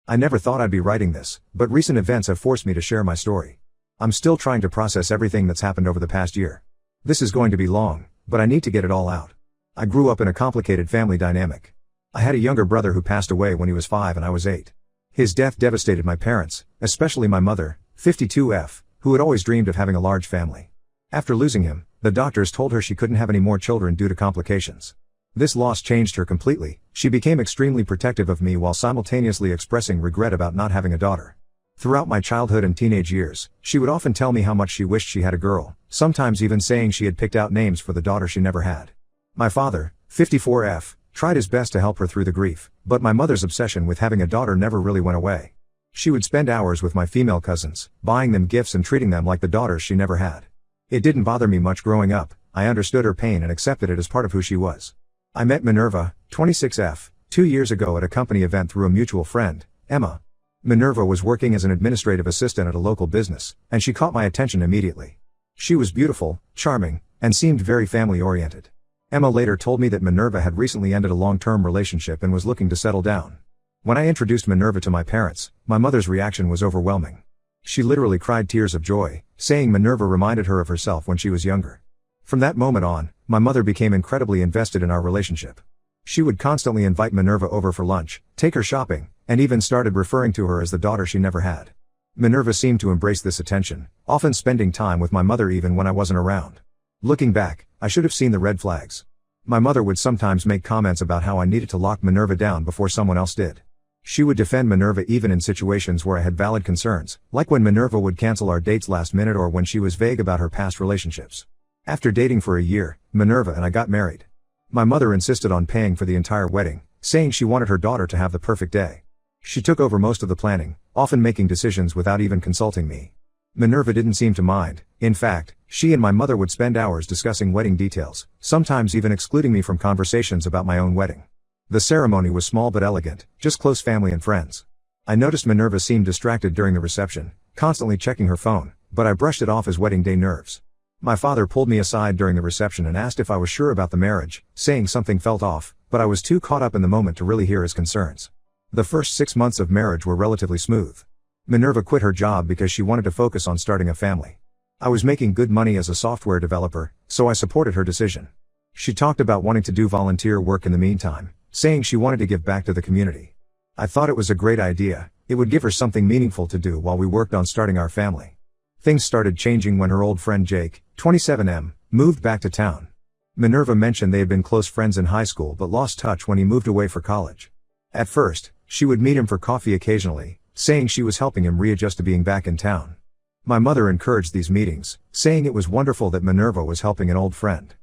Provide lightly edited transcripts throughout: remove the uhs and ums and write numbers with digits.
I never thought I'd be writing this, but recent events have forced me to share my story. I'm still trying to process everything that's happened over the past year. This is going to be long, but I need to get it all out. I grew up in a complicated family dynamic. I had a younger brother who passed away when he was 5 and I was 8. His death devastated my parents, especially my mother, 52F, who had always dreamed of having a large family. After losing him, the doctors told her she couldn't have any more children due to complications. This loss changed her completely. She became extremely protective of me while simultaneously expressing regret about not having a daughter. Throughout my childhood and teenage years, she would often tell me how much she wished she had a girl, sometimes even saying she had picked out names for the daughter she never had. My father, 54F, tried his best to help her through the grief, but my mother's obsession with having a daughter never really went away. She would spend hours with my female cousins, buying them gifts and treating them like the daughters she never had. It didn't bother me much growing up. I understood her pain and accepted it as part of who she was. I met Minerva, 26F, 2 years ago at a company event through a mutual friend, Emma. Minerva was working as an administrative assistant at a local business, and she caught my attention immediately. She was beautiful, charming, and seemed very family-oriented. Emma later told me that Minerva had recently ended a long-term relationship and was looking to settle down. When I introduced Minerva to my parents, my mother's reaction was overwhelming. She literally cried tears of joy, saying Minerva reminded her of herself when she was younger. From that moment on, my mother became incredibly invested in our relationship. She would constantly invite Minerva over for lunch, take her shopping, and even started referring to her as the daughter she never had. Minerva seemed to embrace this attention, often spending time with my mother even when I wasn't around. Looking back, I should have seen the red flags. My mother would sometimes make comments about how I needed to lock Minerva down before someone else did. She would defend Minerva even in situations where I had valid concerns, like when Minerva would cancel our dates last minute or when she was vague about her past relationships. After dating for a year, Minerva and I got married. My mother insisted on paying for the entire wedding, saying she wanted her daughter to have the perfect day. She took over most of the planning, often making decisions without even consulting me. Minerva didn't seem to mind. In fact, she and my mother would spend hours discussing wedding details, sometimes even excluding me from conversations about my own wedding. The ceremony was small but elegant, just close family and friends. I noticed Minerva seemed distracted during the reception, constantly checking her phone, but I brushed it off as wedding day nerves. My father pulled me aside during the reception and asked if I was sure about the marriage, saying something felt off, but I was too caught up in the moment to really hear his concerns. The first 6 months of marriage were relatively smooth. Minerva quit her job because she wanted to focus on starting a family. I was making good money as a software developer, so I supported her decision. She talked about wanting to do volunteer work in the meantime, saying she wanted to give back to the community. I thought it was a great idea. It would give her something meaningful to do while we worked on starting our family. Things started changing when her old friend Jake, 27M, moved back to town. Minerva mentioned they had been close friends in high school but lost touch when he moved away for college. At first, she would meet him for coffee occasionally, saying she was helping him readjust to being back in town. My mother encouraged these meetings, saying it was wonderful that Minerva was helping an old friend.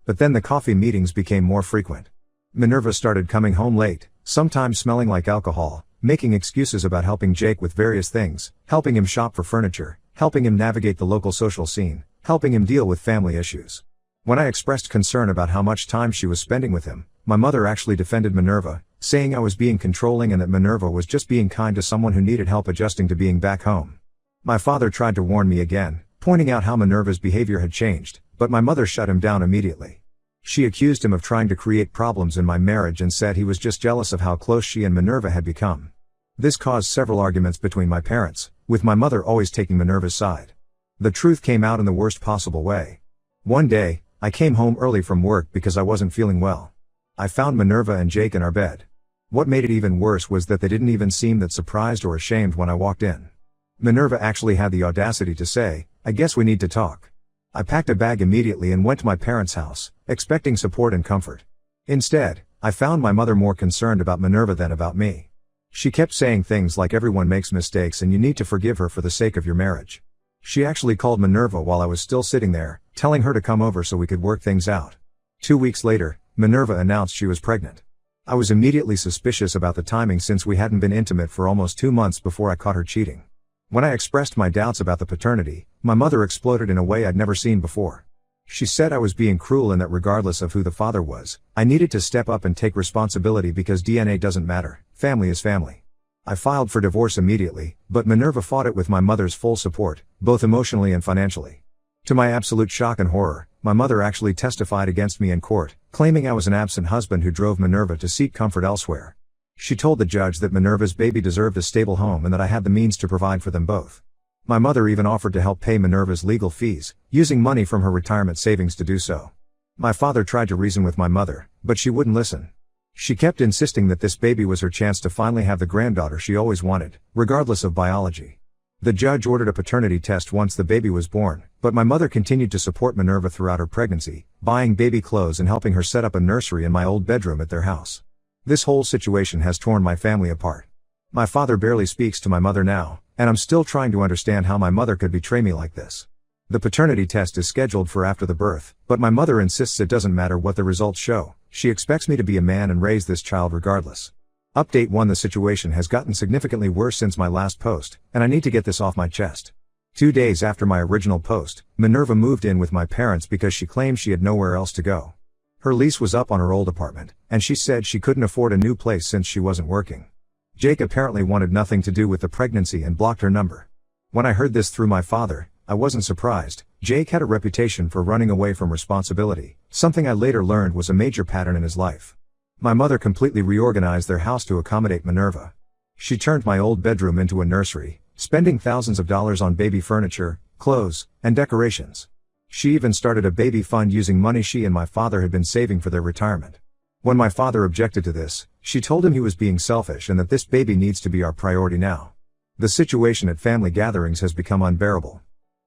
But then the coffee meetings became more frequent. Minerva started coming home late, sometimes smelling like alcohol, making excuses about helping Jake with various things, helping him shop for furniture, helping him navigate the local social scene, helping him deal with family issues. When I expressed concern about how much time she was spending with him, my mother actually defended Minerva, saying I was being controlling and that Minerva was just being kind to someone who needed help adjusting to being back home. My father tried to warn me again, pointing out how Minerva's behavior had changed, but my mother shut him down immediately. She accused him of trying to create problems in my marriage and said he was just jealous of how close she and Minerva had become. This caused several arguments between my parents, with my mother always taking Minerva's side. The truth came out in the worst possible way. One day, I came home early from work because I wasn't feeling well. I found Minerva and Jake in our bed. What made it even worse was that they didn't even seem that surprised or ashamed when I walked in. Minerva actually had the audacity to say, "I guess we need to talk." I packed a bag immediately and went to my parents' house, expecting support and comfort. Instead, I found my mother more concerned about Minerva than about me. She kept saying things like everyone makes mistakes and you need to forgive her for the sake of your marriage. She actually called Minerva while I was still sitting there, telling her to come over so we could work things out. 2 weeks later, Minerva announced she was pregnant. I was immediately suspicious about the timing since we hadn't been intimate for almost 2 months before I caught her cheating. When I expressed my doubts about the paternity, my mother exploded in a way I'd never seen before. She said I was being cruel and that regardless of who the father was, I needed to step up and take responsibility because DNA doesn't matter, family is family. I filed for divorce immediately, but Minerva fought it with my mother's full support, both emotionally and financially. To my absolute shock and horror, my mother actually testified against me in court, claiming I was an absent husband who drove Minerva to seek comfort elsewhere. She told the judge that Minerva's baby deserved a stable home and that I had the means to provide for them both. My mother even offered to help pay Minerva's legal fees, using money from her retirement savings to do so. My father tried to reason with my mother, but she wouldn't listen. She kept insisting that this baby was her chance to finally have the granddaughter she always wanted, regardless of biology. The judge ordered a paternity test once the baby was born, but my mother continued to support Minerva throughout her pregnancy, buying baby clothes and helping her set up a nursery in my old bedroom at their house. This whole situation has torn my family apart. My father barely speaks to my mother now, and I'm still trying to understand how my mother could betray me like this. The paternity test is scheduled for after the birth, but my mother insists it doesn't matter what the results show. She expects me to be a man and raise this child regardless. Update 1: The situation has gotten significantly worse since my last post, and I need to get this off my chest. 2 days after my original post, Minerva moved in with my parents because she claimed she had nowhere else to go. Her lease was up on her old apartment, and she said she couldn't afford a new place since she wasn't working. Jake apparently wanted nothing to do with the pregnancy and blocked her number. When I heard this through my father, I wasn't surprised. Jake had a reputation for running away from responsibility, something I later learned was a major pattern in his life. My mother completely reorganized their house to accommodate Minerva. She turned my old bedroom into a nursery, spending thousands of dollars on baby furniture, clothes, and decorations. She even started a baby fund using money she and my father had been saving for their retirement. When my father objected to this, she told him he was being selfish and that this baby needs to be our priority now. The situation at family gatherings has become unbearable.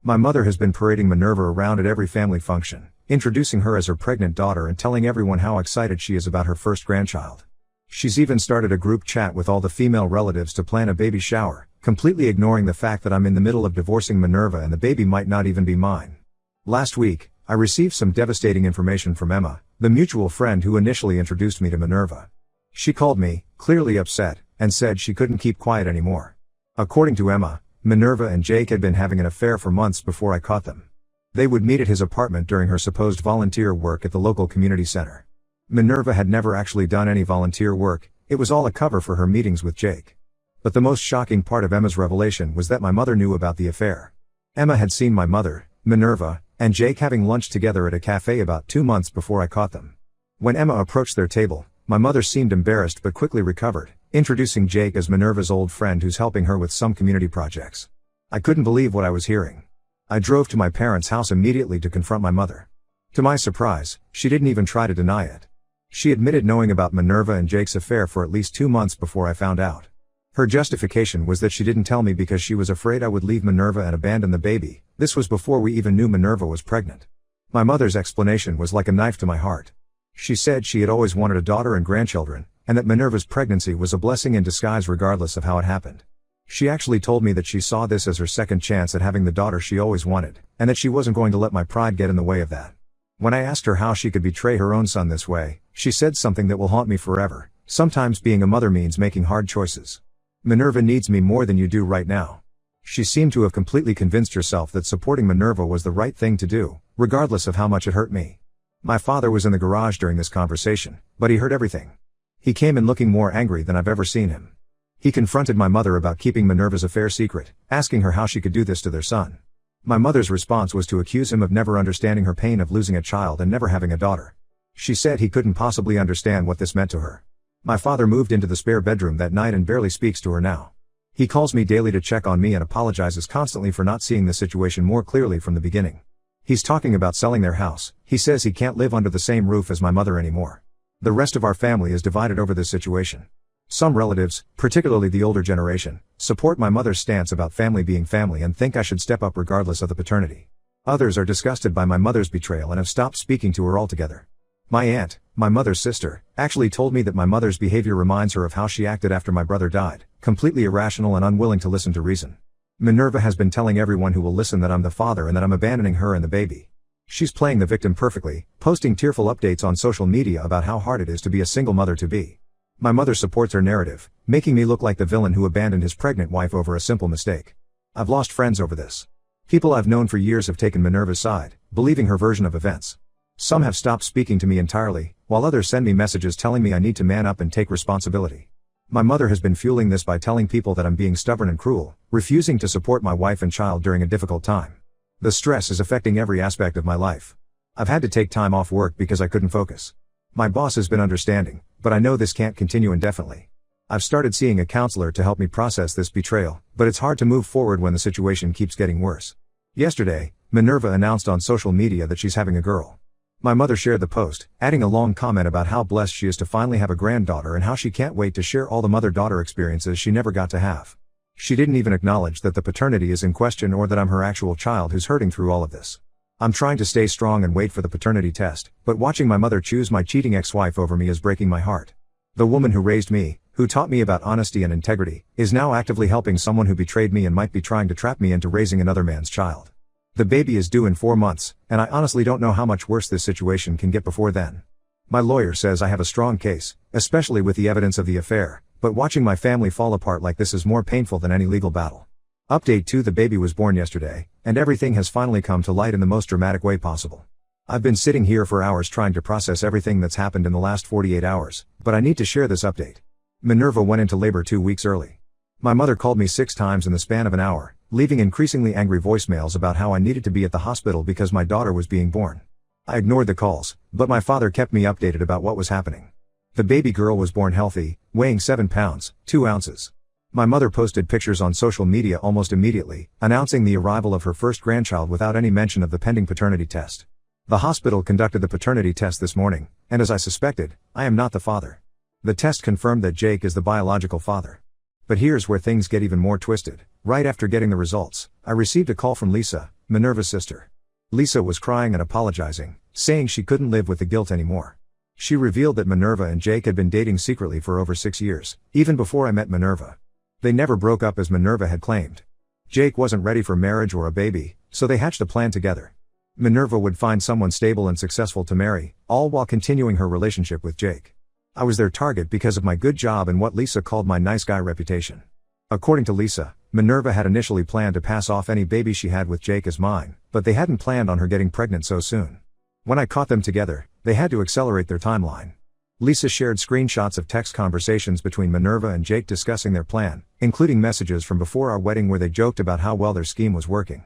My mother has been parading Minerva around at every family function, introducing her as her pregnant daughter and telling everyone how excited she is about her first grandchild. She's even started a group chat with all the female relatives to plan a baby shower, completely ignoring the fact that I'm in the middle of divorcing Minerva and the baby might not even be mine. Last week, I received some devastating information from Emma, the mutual friend who initially introduced me to Minerva. She called me, clearly upset, and said she couldn't keep quiet anymore. According to Emma, Minerva and Jake had been having an affair for months before I caught them. They would meet at his apartment during her supposed volunteer work at the local community center. Minerva had never actually done any volunteer work, it was all a cover for her meetings with Jake. But the most shocking part of Emma's revelation was that my mother knew about the affair. Emma had seen my mother, Minerva, and Jake having lunch together at a cafe about 2 months before I caught them. When Emma approached their table, my mother seemed embarrassed but quickly recovered, introducing Jake as Minerva's old friend who's helping her with some community projects. I couldn't believe what I was hearing. I drove to my parents' house immediately to confront my mother. To my surprise, she didn't even try to deny it. She admitted knowing about Minerva and Jake's affair for at least 2 months before I found out. Her justification was that she didn't tell me because she was afraid I would leave Minerva and abandon the baby. This was before we even knew Minerva was pregnant. My mother's explanation was like a knife to my heart. She said she had always wanted a daughter and grandchildren, and that Minerva's pregnancy was a blessing in disguise regardless of how it happened. She actually told me that she saw this as her second chance at having the daughter she always wanted, and that she wasn't going to let my pride get in the way of that. When I asked her how she could betray her own son this way, she said something that will haunt me forever. Sometimes being a mother means making hard choices. Minerva needs me more than you do right now. She seemed to have completely convinced herself that supporting Minerva was the right thing to do, regardless of how much it hurt me. My father was in the garage during this conversation, but he heard everything. He came in looking more angry than I've ever seen him. He confronted my mother about keeping Minerva's affair secret, asking her how she could do this to their son. My mother's response was to accuse him of never understanding her pain of losing a child and never having a daughter. She said he couldn't possibly understand what this meant to her. My father moved into the spare bedroom that night and barely speaks to her now. He calls me daily to check on me and apologizes constantly for not seeing the situation more clearly from the beginning. He's talking about selling their house. He says he can't live under the same roof as my mother anymore. The rest of our family is divided over this situation. Some relatives, particularly the older generation, support my mother's stance about family being family and think I should step up regardless of the paternity. Others are disgusted by my mother's betrayal and have stopped speaking to her altogether. My aunt, my mother's sister, actually told me that my mother's behavior reminds her of how she acted after my brother died, completely irrational and unwilling to listen to reason. Minerva has been telling everyone who will listen that I'm the father and that I'm abandoning her and the baby. She's playing the victim perfectly, posting tearful updates on social media about how hard it is to be a single mother-to-be. My mother supports her narrative, making me look like the villain who abandoned his pregnant wife over a simple mistake. I've lost friends over this. People I've known for years have taken Minerva's side, believing her version of events. Some have stopped speaking to me entirely, while others send me messages telling me I need to man up and take responsibility. My mother has been fueling this by telling people that I'm being stubborn and cruel, refusing to support my wife and child during a difficult time. The stress is affecting every aspect of my life. I've had to take time off work because I couldn't focus. My boss has been understanding, but I know this can't continue indefinitely. I've started seeing a counselor to help me process this betrayal, but it's hard to move forward when the situation keeps getting worse. Yesterday, Minerva announced on social media that she's having a girl. My mother shared the post, adding a long comment about how blessed she is to finally have a granddaughter and how she can't wait to share all the mother-daughter experiences she never got to have. She didn't even acknowledge that the paternity is in question or that I'm her actual child who's hurting through all of this. I'm trying to stay strong and wait for the paternity test, but watching my mother choose my cheating ex-wife over me is breaking my heart. The woman who raised me, who taught me about honesty and integrity, is now actively helping someone who betrayed me and might be trying to trap me into raising another man's child. The baby is due in 4 months, and I honestly don't know how much worse this situation can get before then. My lawyer says I have a strong case, especially with the evidence of the affair, but watching my family fall apart like this is more painful than any legal battle. Update 2: The baby was born yesterday, and everything has finally come to light in the most dramatic way possible. I've been sitting here for hours trying to process everything that's happened in the last 48 hours, but I need to share this update. Minerva went into labor 2 weeks early. My mother called me 6 times in the span of an hour, leaving increasingly angry voicemails about how I needed to be at the hospital because my daughter was being born. I ignored the calls, but my father kept me updated about what was happening. The baby girl was born healthy, weighing 7 pounds, 2 ounces. My mother posted pictures on social media almost immediately, announcing the arrival of her first grandchild without any mention of the pending paternity test. The hospital conducted the paternity test this morning, and as I suspected, I am not the father. The test confirmed that Jake is the biological father. But here's where things get even more twisted. Right after getting the results, I received a call from Lisa, Minerva's sister. Lisa was crying and apologizing, saying she couldn't live with the guilt anymore. She revealed that Minerva and Jake had been dating secretly for over 6 years, even before I met Minerva. They never broke up as Minerva had claimed. Jake wasn't ready for marriage or a baby, so they hatched a plan together. Minerva would find someone stable and successful to marry, all while continuing her relationship with Jake. I was their target because of my good job and what Lisa called my nice guy reputation. According to Lisa, Minerva had initially planned to pass off any baby she had with Jake as mine, but they hadn't planned on her getting pregnant so soon. When I caught them together, they had to accelerate their timeline. Lisa shared screenshots of text conversations between Minerva and Jake discussing their plan, including messages from before our wedding where they joked about how well their scheme was working.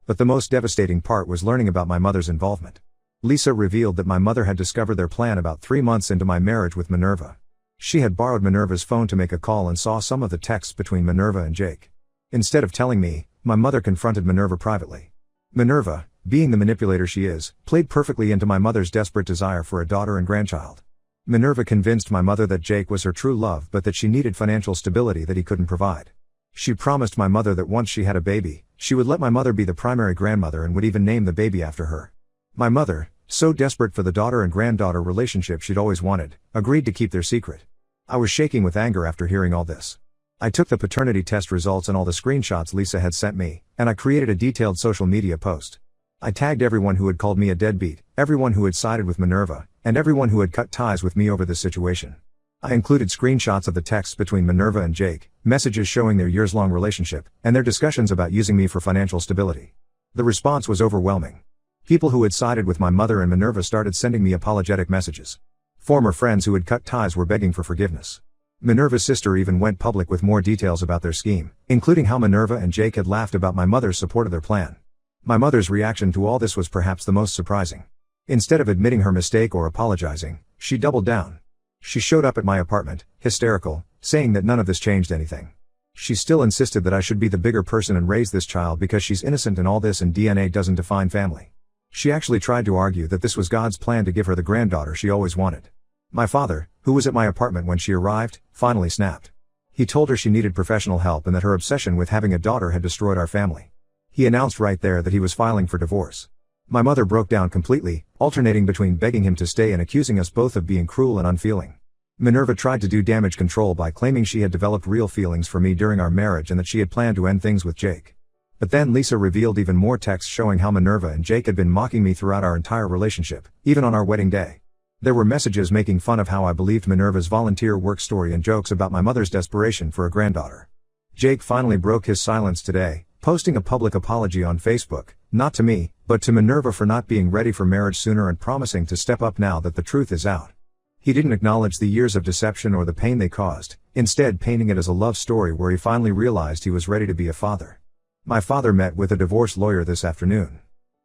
But the most devastating part was learning about my mother's involvement. Lisa revealed that my mother had discovered their plan about 3 months into my marriage with Minerva. She had borrowed Minerva's phone to make a call and saw some of the texts between Minerva and Jake. Instead of telling me, my mother confronted Minerva privately. Minerva, being the manipulator she is, played perfectly into my mother's desperate desire for a daughter and grandchild. Minerva convinced my mother that Jake was her true love but that she needed financial stability that he couldn't provide. She promised my mother that once she had a baby, she would let my mother be the primary grandmother and would even name the baby after her. My mother, so desperate for the daughter and granddaughter relationship she'd always wanted, agreed to keep their secret. I was shaking with anger after hearing all this. I took the paternity test results and all the screenshots Lisa had sent me, and I created a detailed social media post. I tagged everyone who had called me a deadbeat, everyone who had sided with Minerva, and everyone who had cut ties with me over this situation. I included screenshots of the texts between Minerva and Jake, messages showing their years-long relationship, and their discussions about using me for financial stability. The response was overwhelming. People who had sided with my mother and Minerva started sending me apologetic messages. Former friends who had cut ties were begging for forgiveness. Minerva's sister even went public with more details about their scheme, including how Minerva and Jake had laughed about my mother's support of their plan. My mother's reaction to all this was perhaps the most surprising. Instead of admitting her mistake or apologizing, she doubled down. She showed up at my apartment, hysterical, saying that none of this changed anything. She still insisted that I should be the bigger person and raise this child because she's innocent in all this and DNA doesn't define family. She actually tried to argue that this was God's plan to give her the granddaughter she always wanted. My father, who was at my apartment when she arrived, finally snapped. He told her she needed professional help and that her obsession with having a daughter had destroyed our family. He announced right there that he was filing for divorce. My mother broke down completely, alternating between begging him to stay and accusing us both of being cruel and unfeeling. Minerva tried to do damage control by claiming she had developed real feelings for me during our marriage and that she had planned to end things with Jake. But then Lisa revealed even more texts showing how Minerva and Jake had been mocking me throughout our entire relationship, even on our wedding day. There were messages making fun of how I believed Minerva's volunteer work story and jokes about my mother's desperation for a granddaughter. Jake finally broke his silence today, posting a public apology on Facebook, not to me, but to Minerva for not being ready for marriage sooner and promising to step up now that the truth is out. He didn't acknowledge the years of deception or the pain they caused, instead painting it as a love story where he finally realized he was ready to be a father. My father met with a divorce lawyer this afternoon.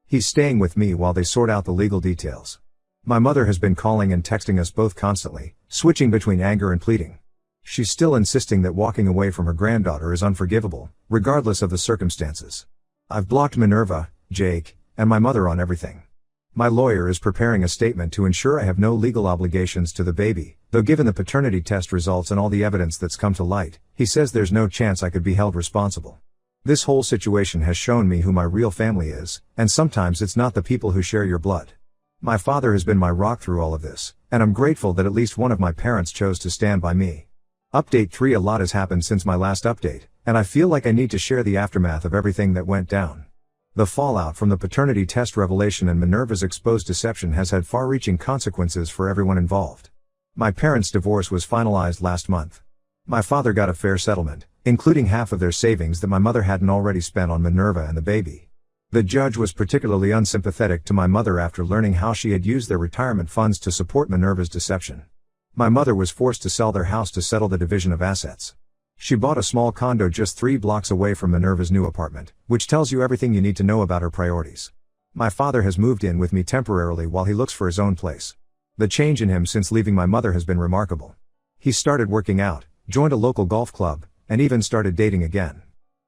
He's staying with me while they sort out the legal details. My mother has been calling and texting us both constantly, switching between anger and pleading. She's still insisting that walking away from her granddaughter is unforgivable, regardless of the circumstances. I've blocked Minerva, Jake, and my mother on everything. My lawyer is preparing a statement to ensure I have no legal obligations to the baby, though given the paternity test results and all the evidence that's come to light, he says there's no chance I could be held responsible. This whole situation has shown me who my real family is, and sometimes it's not the people who share your blood. My father has been my rock through all of this, and I'm grateful that at least one of my parents chose to stand by me. Update 3: A lot has happened since my last update, and I feel like I need to share the aftermath of everything that went down. The fallout from the paternity test revelation and Minerva's exposed deception has had far-reaching consequences for everyone involved. My parents' divorce was finalized last month. My father got a fair settlement, including half of their savings that my mother hadn't already spent on Minerva and the baby. The judge was particularly unsympathetic to my mother after learning how she had used their retirement funds to support Minerva's deception. My mother was forced to sell their house to settle the division of assets. She bought a small condo just 3 blocks away from Minerva's new apartment, which tells you everything you need to know about her priorities. My father has moved in with me temporarily while he looks for his own place. The change in him since leaving my mother has been remarkable. He started working out, joined a local golf club, and even started dating again.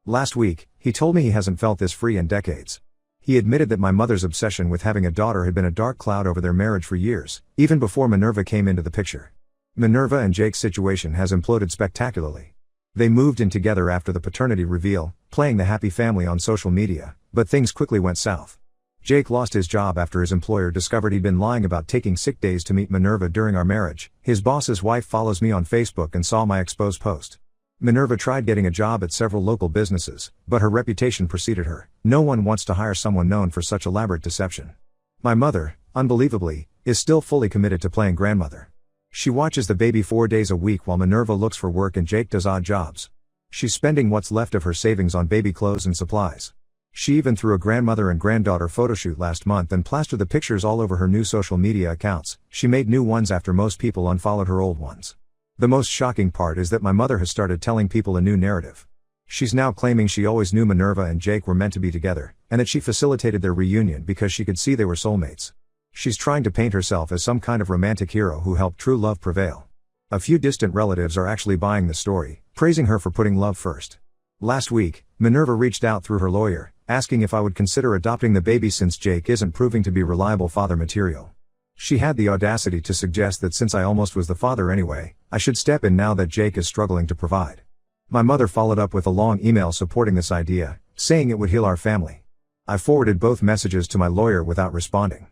Last week, he told me he hasn't felt this free in decades. He admitted that my mother's obsession with having a daughter had been a dark cloud over their marriage for years, even before Minerva came into the picture. Minerva and Jake's situation has imploded spectacularly. They moved in together after the paternity reveal, playing the happy family on social media, but things quickly went south. Jake lost his job after his employer discovered he'd been lying about taking sick days to meet Minerva during our marriage. His boss's wife follows me on Facebook and saw my exposed post. Minerva tried getting a job at several local businesses, but her reputation preceded her. No one wants to hire someone known for such elaborate deception. My mother, unbelievably, is still fully committed to playing grandmother. She watches the baby 4 days a week while Minerva looks for work and Jake does odd jobs. She's spending what's left of her savings on baby clothes and supplies. She even threw a grandmother and granddaughter photoshoot last month and plastered the pictures all over her new social media accounts. She made new ones after most people unfollowed her old ones. The most shocking part is that my mother has started telling people a new narrative. She's now claiming she always knew Minerva and Jake were meant to be together, and that she facilitated their reunion because she could see they were soulmates. She's trying to paint herself as some kind of romantic hero who helped true love prevail. A few distant relatives are actually buying the story, praising her for putting love first. Last week, Minerva reached out through her lawyer, asking if I would consider adopting the baby since Jake isn't proving to be reliable father material. She had the audacity to suggest that since I almost was the father anyway, I should step in now that Jake is struggling to provide. My mother followed up with a long email supporting this idea, saying it would heal our family. I forwarded both messages to my lawyer without responding.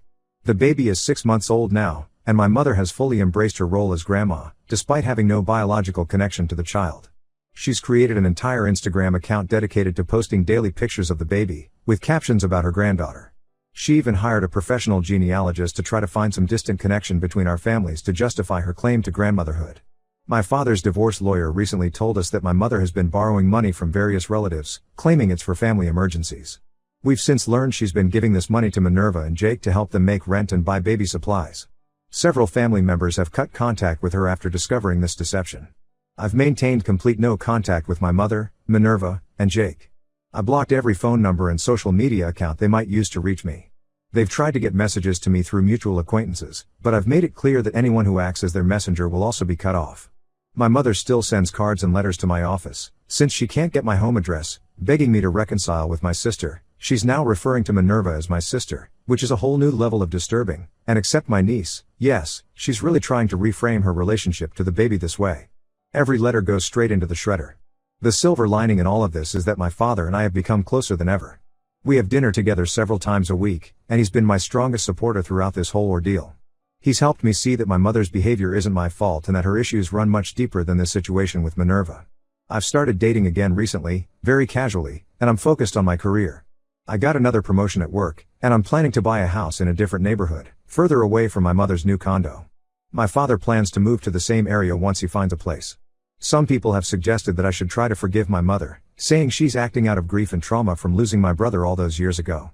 The baby is 6 months old now, and my mother has fully embraced her role as grandma, despite having no biological connection to the child. She's created an entire Instagram account dedicated to posting daily pictures of the baby, with captions about her granddaughter. She even hired a professional genealogist to try to find some distant connection between our families to justify her claim to grandmotherhood. My father's divorce lawyer recently told us that my mother has been borrowing money from various relatives, claiming it's for family emergencies. We've since learned she's been giving this money to Minerva and Jake to help them make rent and buy baby supplies. Several family members have cut contact with her after discovering this deception. I've maintained complete no contact with my mother, Minerva, and Jake. I blocked every phone number and social media account they might use to reach me. They've tried to get messages to me through mutual acquaintances, but I've made it clear that anyone who acts as their messenger will also be cut off. My mother still sends cards and letters to my office, since she can't get my home address, begging me to reconcile with my sister. She's now referring to Minerva as my sister, which is a whole new level of disturbing, and accept my niece. Yes, she's really trying to reframe her relationship to the baby this way. Every letter goes straight into the shredder. The silver lining in all of this is that my father and I have become closer than ever. We have dinner together several times a week, and he's been my strongest supporter throughout this whole ordeal. He's helped me see that my mother's behavior isn't my fault and that her issues run much deeper than this situation with Minerva. I've started dating again recently, very casually, and I'm focused on my career. I got another promotion at work, and I'm planning to buy a house in a different neighborhood, further away from my mother's new condo. My father plans to move to the same area once he finds a place. Some people have suggested that I should try to forgive my mother, saying she's acting out of grief and trauma from losing my brother all those years ago.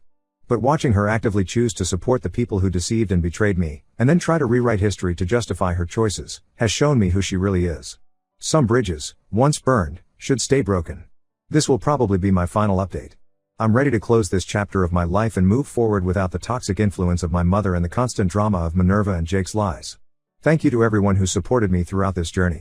But watching her actively choose to support the people who deceived and betrayed me, and then try to rewrite history to justify her choices, has shown me who she really is. Some bridges, once burned, should stay broken. This will probably be my final update. I'm ready to close this chapter of my life and move forward without the toxic influence of my mother and the constant drama of Minerva and Jake's lies. Thank you to everyone who supported me throughout this journey.